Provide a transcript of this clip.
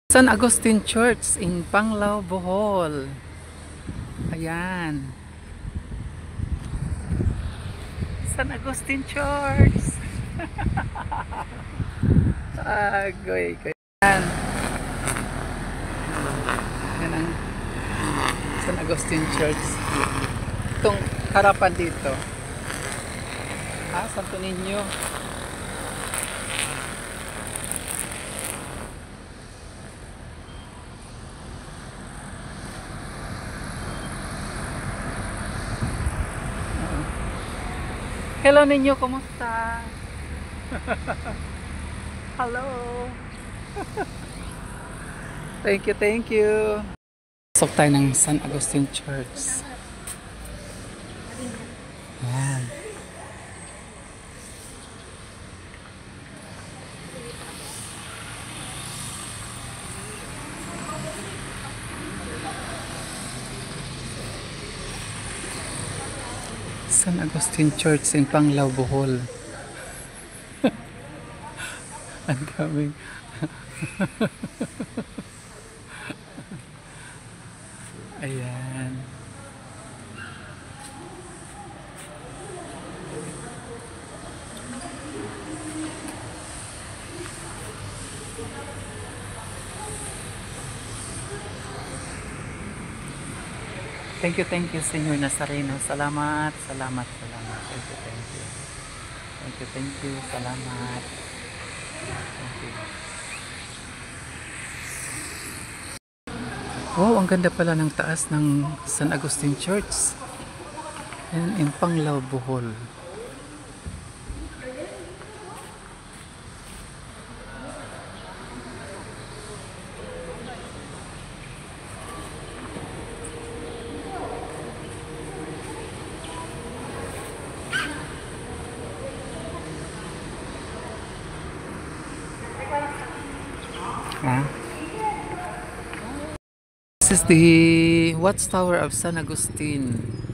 San Agustin Church in Panglao, Bohol. Ayan. San Agustin Church. Agoy. Ayan. Yan ang San Agustin Church. Itong harapan dito. Santo Niño. Hello ninyo, kumusta? Hello. Thank you. Pasok tayo ng San Agustin Church. Ayan. San Agustin Church in Panglao, Bohol. Ang daming ayan. Thank you, Senyor Nazareno. Salamat. Thank you. Salamat. Thank you. Wow, ang ganda pala ng taas ng San Agustin Church. Yan, in Panglao, Bohol. This is the watchtower of San Agustin.